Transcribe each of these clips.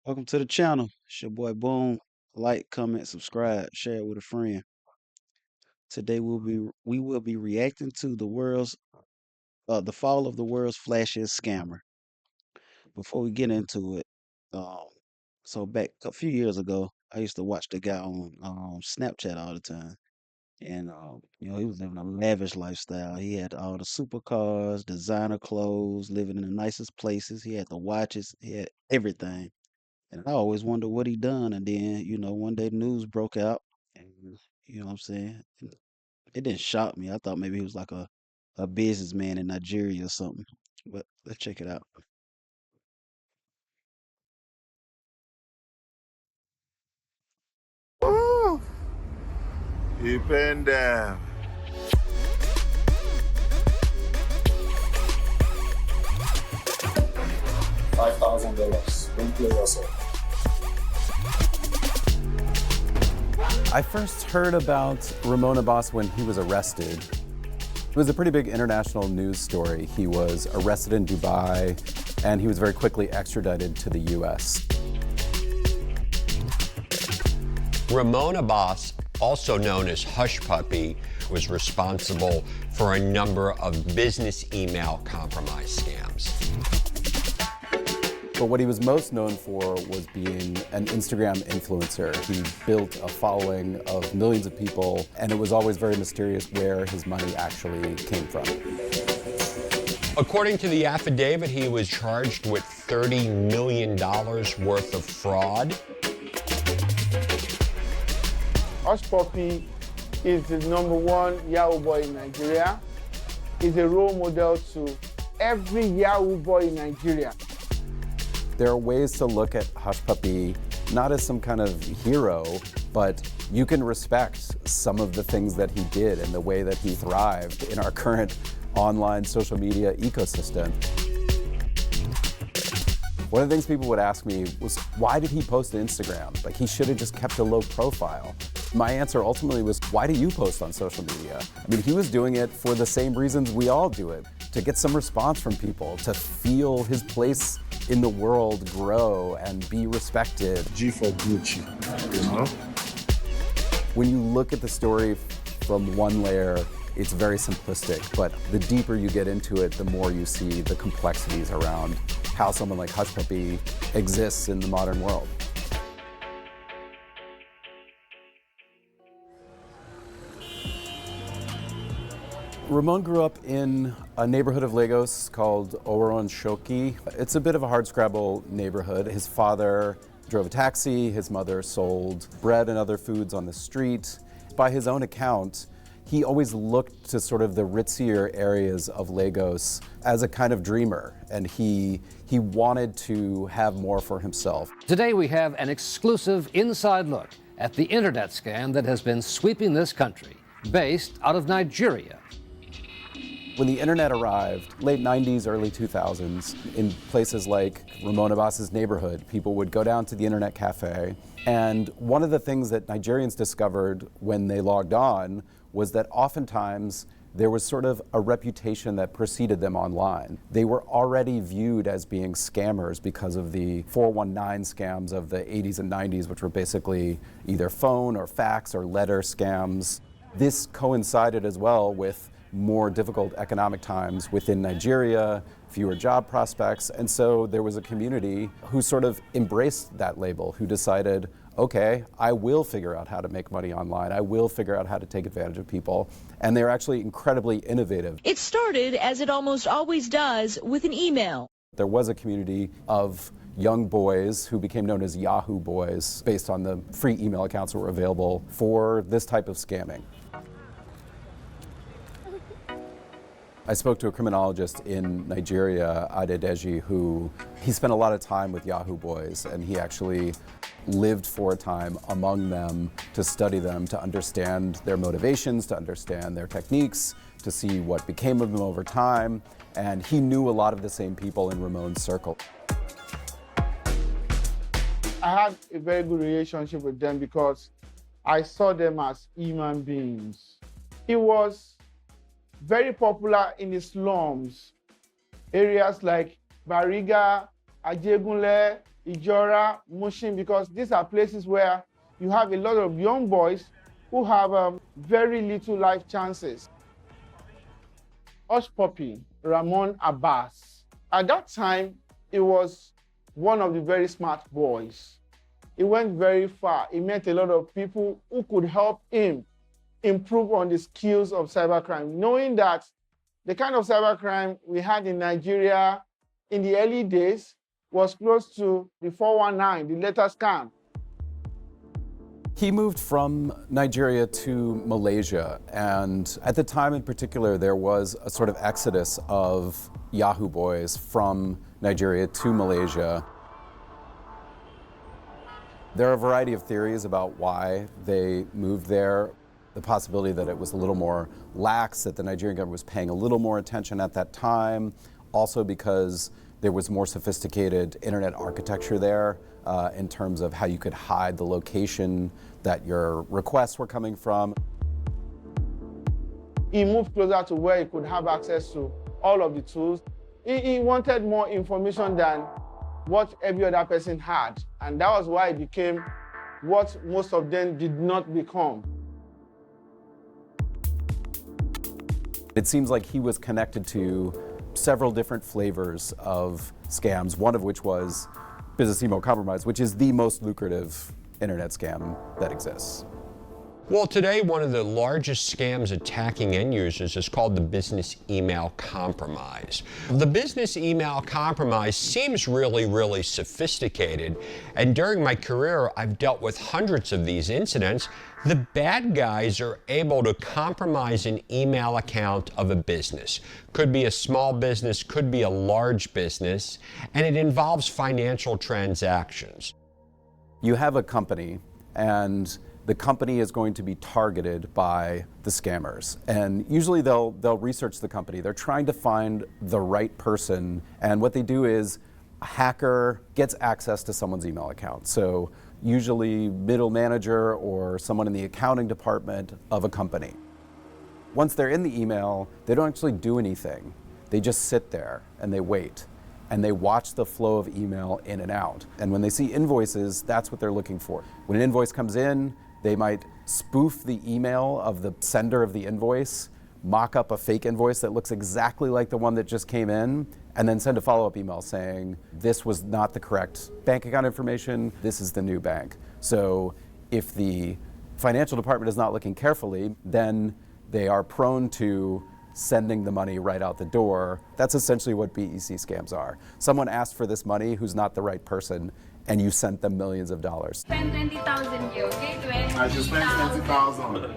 Welcome to the channel. It's your boy Boom. Like, comment, subscribe, share it with a friend. Today we will be reacting to the fall of the world's flashiest scammer. Before we get into it, um, so back a few years ago, I used to watch the guy on Snapchat all the time, and he was living a lavish lifestyle. He had all the supercars, designer clothes, living in the nicest places. He had the watches, he had everything. And I always wonder what he done. And then, one day the news broke out. And you know what I'm saying? And it didn't shock me. I thought maybe he was like a businessman in Nigeria or something. But let's check it out. Woo! You been down. $5,000. Don't play yourself. I first heard about Ramon Abbas when he was arrested. It was a pretty big international news story. He was arrested in Dubai, and he was very quickly extradited to the US. Ramon Abbas, also known as Hush Puppy, was responsible for a number of business email compromise scams. But what he was most known for was being an Instagram influencer. He built a following of millions of people, and it was always very mysterious where his money actually came from. According to the affidavit, he was charged with $30 million worth of fraud. Hush Puppy is the #1 Yahoo boy in Nigeria. He's a role model to every Yahoo boy in Nigeria. There are ways to look at Hush Puppy not as some kind of hero, but you can respect some of the things that he did and the way that he thrived in our current online social media ecosystem. One of the things people would ask me was, why did he post to Instagram? Like, he should have just kept a low profile. My answer ultimately was, why do you post on social media? I mean, he was doing it for the same reasons we all do it, to get some response from people, to feel his place in the world grow and be respected. G for Gucci, you know? When you look at the story from one layer, it's very simplistic, but the deeper you get into it, the more you see the complexities around how someone like Hush Puppy exists in the modern world. Ramon grew up in a neighborhood of Lagos called Oron Shoki. It's a bit of a hardscrabble neighborhood. His father drove a taxi, his mother sold bread and other foods on the street. By his own account, he always looked to sort of the ritzier areas of Lagos as a kind of dreamer, and he wanted to have more for himself. Today we have an exclusive inside look at the internet scam that has been sweeping this country, based out of Nigeria. When the internet arrived, late 90s, early 2000s, in places like Ramon Abbas's neighborhood, people would go down to the internet cafe, and one of the things that Nigerians discovered when they logged on was that oftentimes there was sort of a reputation that preceded them online. They were already viewed as being scammers because of the 419 scams of the 80s and 90s, which were basically either phone or fax or letter scams. This coincided as well with more difficult economic times within Nigeria, fewer job prospects, and so there was a community who sort of embraced that label, who decided, okay, I will figure out how to make money online, I will figure out how to take advantage of people, and they're actually incredibly innovative. It started, as it almost always does, with an email. There was a community of young boys who became known as Yahoo boys based on the free email accounts that were available for this type of scamming. I spoke to a criminologist in Nigeria, Adedeji, who he spent a lot of time with Yahoo boys, and he actually lived for a time among them to study them, to understand their motivations, to understand their techniques, to see what became of them over time, and he knew a lot of the same people in Ramon's circle. I had a very good relationship with them because I saw them as human beings. He was very popular in the slums, areas like Bariga, Ajegunle, Ijora, Mushin, because these are places where you have a lot of young boys who have very little life chances. Hush Puppy, Ramon Abbas. At that time, he was one of the very smart boys. He went very far. He met a lot of people who could help him improve on the skills of cybercrime, knowing that the kind of cybercrime we had in Nigeria in the early days was close to the 419, the letter scam. He moved from Nigeria to Malaysia, and at the time in particular, there was a sort of exodus of Yahoo boys from Nigeria to Malaysia. There are a variety of theories about why they moved there. The possibility that it was a little more lax, that the Nigerian government was paying a little more attention at that time, also because there was more sophisticated internet architecture there in terms of how you could hide the location that your requests were coming from. He moved closer to where he could have access to all of the tools. He wanted more information than what every other person had. And that was why he became what most of them did not become. It seems like he was connected to several different flavors of scams, one of which was business email compromise, which is the most lucrative internet scam that exists. Well, today, one of the largest scams attacking end users is called the business email compromise. The business email compromise seems really, really sophisticated. And during my career, I've dealt with hundreds of these incidents. The bad guys are able to compromise an email account of a business. Could be a small business, could be a large business, and it involves financial transactions. You have a company, and the company is going to be targeted by the scammers. And usually they'll research the company. They're trying to find the right person. And what they do is a hacker gets access to someone's email account. So usually middle manager or someone in the accounting department of a company. Once they're in the email, they don't actually do anything. They just sit there and they wait. And they watch the flow of email in and out. And when they see invoices, that's what they're looking for. When an invoice comes in, they might spoof the email of the sender of the invoice, mock up a fake invoice that looks exactly like the one that just came in, and then send a follow-up email saying, this was not the correct bank account information, this is the new bank. So if the financial department is not looking carefully, then they are prone to sending the money right out the door. That's essentially what BEC scams are. Someone asked for this money who's not the right person, and you sent them millions of dollars. Spend 20,000 you, okay? 20,000. I just spent 20,000.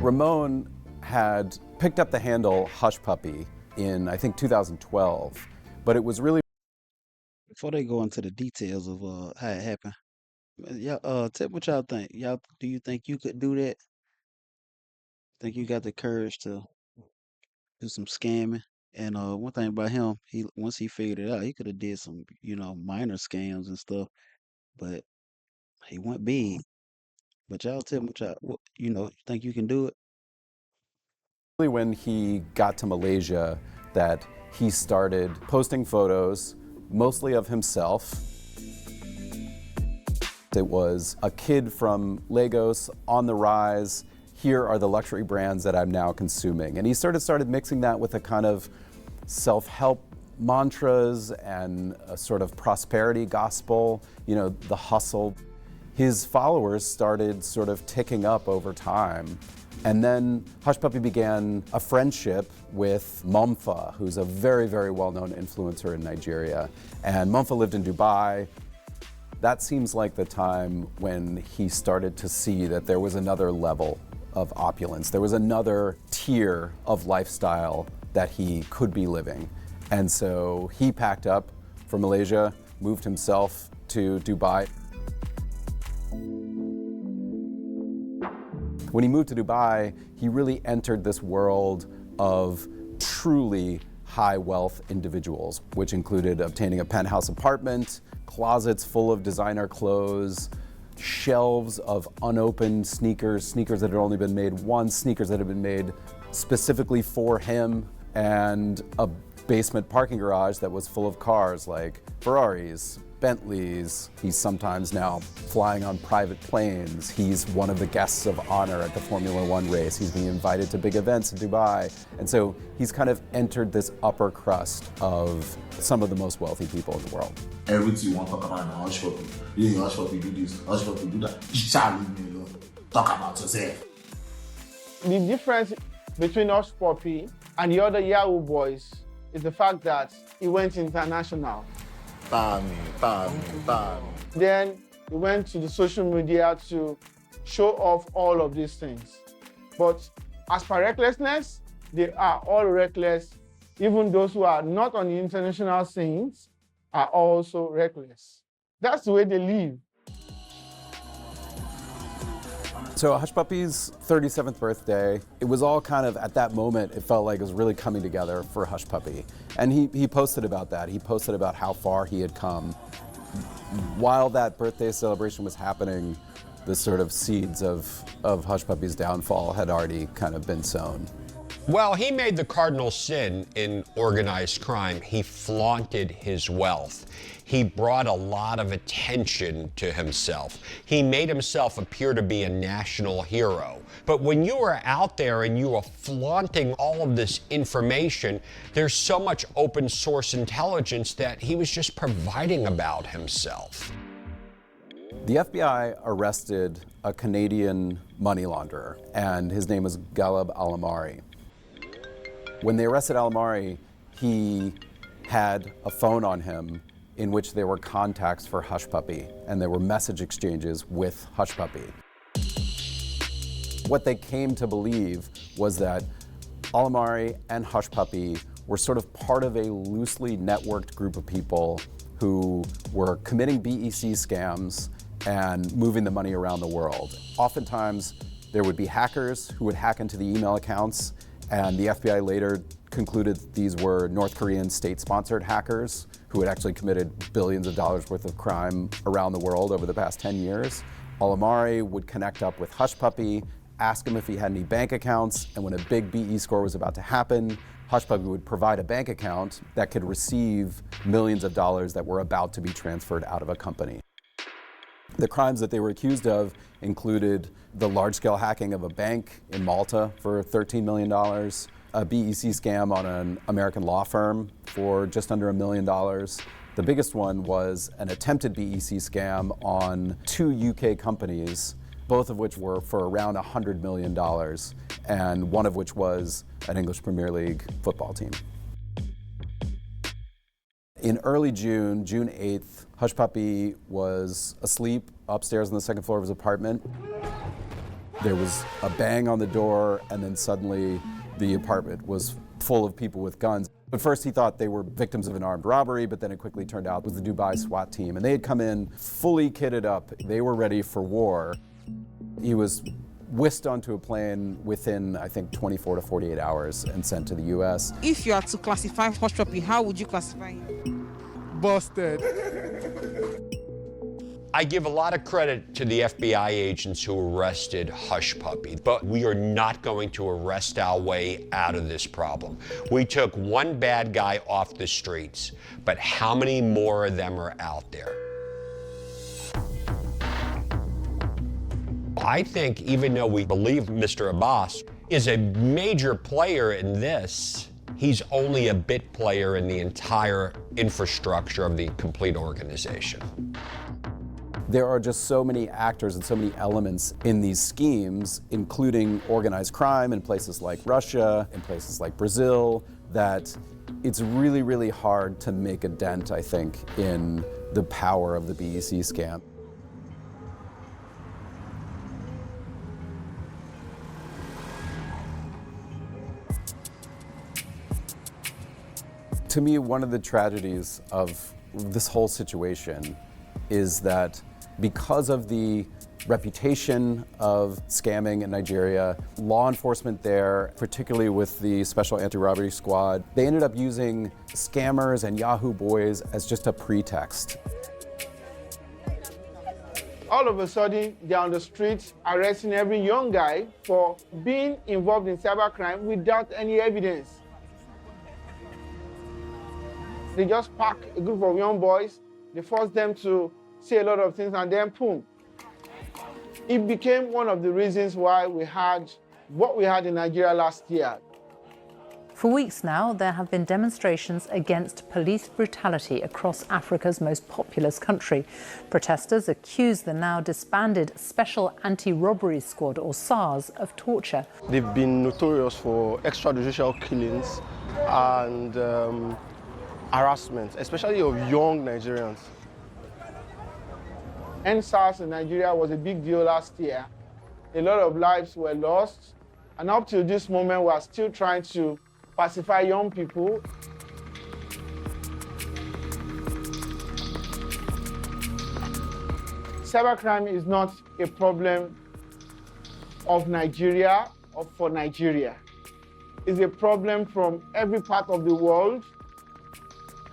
Ramon had picked up the handle Hush Puppy in, I think, 2012, but it was really... Before they go into the details of how it happened, y'all, tell what y'all think. Y'all, do you think you could do that? Think you got the courage to do some scamming? And one thing about him, once he figured it out, he could have did some, minor scams and stuff, but he went big. But y'all tell me you think you can do it? When he got to Malaysia that he started posting photos, mostly of himself. It was a kid from Lagos on the rise. Here are the luxury brands that I'm now consuming. And he started mixing that with a kind of self-help mantras and a sort of prosperity gospel, the hustle. His followers started sort of ticking up over time. And then Hush Puppy began a friendship with Mumfa, who's a very, very well-known influencer in Nigeria. And Mumfa lived in Dubai. That seems like the time when he started to see that there was another level of opulence. There was another tier of lifestyle that he could be living. And so he packed up from Malaysia, moved himself to Dubai. When he moved to Dubai, he really entered this world of truly high wealth individuals, which included obtaining a penthouse apartment, closets full of designer clothes, shelves of unopened sneakers that had only been made once, sneakers that had been made specifically for him, and a basement parking garage that was full of cars like Ferraris, Bentleys. He's sometimes now flying on private planes. He's one of the guests of honor at the Formula One race. He's being invited to big events in Dubai. And so he's kind of entered this upper crust of some of the most wealthy people in the world. Everything you want to talk about the hush puppy. You hush puppy do this, hush puppy do that. You shall leave me alone. Talk about yourself. The difference between Hush Puppy and the other Yahoo boys is the fact that he went international. Then he went to the social media to show off all of these things. But as per recklessness, they are all reckless. Even those who are not on the international scenes are also reckless. That's the way they live. So Hush Puppy's 37th birthday, it was all kind of, at that moment, it felt like it was really coming together for Hush Puppy. And he posted about that. He posted about how far he had come. While that birthday celebration was happening, the sort of seeds of Hush Puppy's downfall had already kind of been sown. Well, he made the cardinal sin in organized crime. He flaunted his wealth. He brought a lot of attention to himself. He made himself appear to be a national hero. But when you are out there and you are flaunting all of this information, there's so much open source intelligence that he was just providing about himself. The FBI arrested a Canadian money launderer, and his name was Ghalib Al-Amari. When they arrested Al-Amari, he had a phone on him in which there were contacts for Hush Puppy, and there were message exchanges with Hush Puppy. What they came to believe was that Al-Amari and Hush Puppy were sort of part of a loosely networked group of people who were committing BEC scams and moving the money around the world. Oftentimes, there would be hackers who would hack into the email accounts, and the FBI later concluded these were North Korean state-sponsored hackers who had actually committed billions of dollars worth of crime around the world over the past 10 years. Al-Amari would connect up with Hush Puppy, ask him if he had any bank accounts, and when a big BE score was about to happen, Hush Puppy would provide a bank account that could receive millions of dollars that were about to be transferred out of a company. The crimes that they were accused of included the large-scale hacking of a bank in Malta for $13 million, a BEC scam on an American law firm for just under $1 million. The biggest one was an attempted BEC scam on 2 UK companies, both of which were for around $100 million, and one of which was an English Premier League football team. In early June, June 8th, Hush Puppy was asleep upstairs on the second floor of his apartment. There was a bang on the door, and then suddenly the apartment was full of people with guns. At first he thought they were victims of an armed robbery, but then it quickly turned out it was the Dubai SWAT team, and they had come in fully kitted up. They were ready for war. He was whisked onto a plane within, I think, 24 to 48 hours and sent to the US. If you are to classify Hush Puppy, how would you classify him? Busted. I give a lot of credit to the FBI agents who arrested Hush Puppy, but we are not going to arrest our way out of this problem. We took one bad guy off the streets, but how many more of them are out there? I think even though we believe Mr. Abbas is a major player in this, he's only a bit player in the entire infrastructure of the complete organization. There are just so many actors and so many elements in these schemes, including organized crime in places like Russia, in places like Brazil, that it's really, really hard to make a dent, I think, in the power of the BEC scam. To me, one of the tragedies of this whole situation is that because of the reputation of scamming in Nigeria, law enforcement there, particularly with the Special Anti-Robbery Squad, they ended up using scammers and Yahoo boys as just a pretext. All of a sudden, they're on the streets arresting every young guy for being involved in cybercrime without any evidence. They just pack a group of young boys, they force them to say a lot of things, and then boom. It became one of the reasons why we had what we had in Nigeria last year. For weeks now, there have been demonstrations against police brutality across Africa's most populous country. Protesters accuse the now disbanded Special Anti-Robbery Squad, or SARS, of torture. They've been notorious for extrajudicial killings and harassment, especially of young Nigerians. SARS in Nigeria was a big deal last year. A lot of lives were lost, and up to this moment, we are still trying to pacify young people. Cybercrime is not a problem of Nigeria or for Nigeria. It's a problem from every part of the world.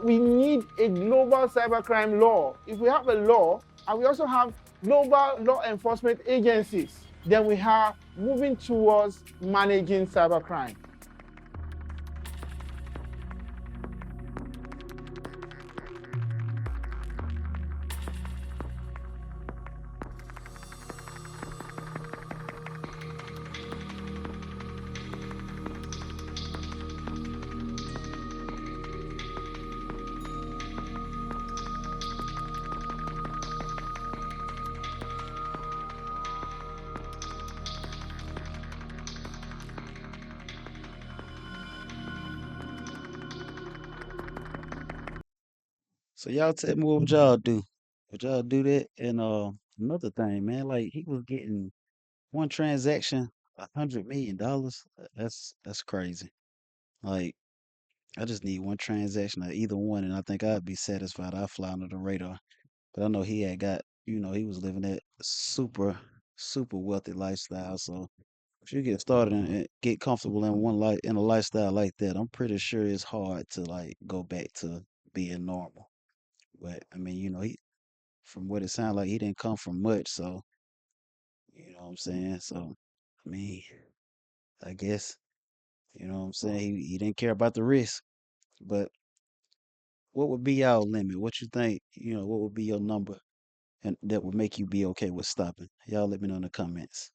We need a global cybercrime law. If we have a law, and we also have global law enforcement agencies, then we are moving towards managing cybercrime. So y'all tell me what would y'all do? Would y'all do that? And another thing, man, like he was getting one transaction, $100 million. That's crazy. Like I just need one transaction of either one, and I think I'd be satisfied. I'd fly under the radar. But I know he had got, he was living that super wealthy lifestyle. So if you get started and get comfortable in in a lifestyle like that, I'm pretty sure it's hard to like go back to being normal. But I mean, he from what it sounded like he didn't come from much, so you know what I'm saying? So I mean, I guess, what I'm saying, he didn't care about the risk. But what would be y'all limit? What you think, what would be your number and that would make you be okay with stopping? Y'all let me know in the comments.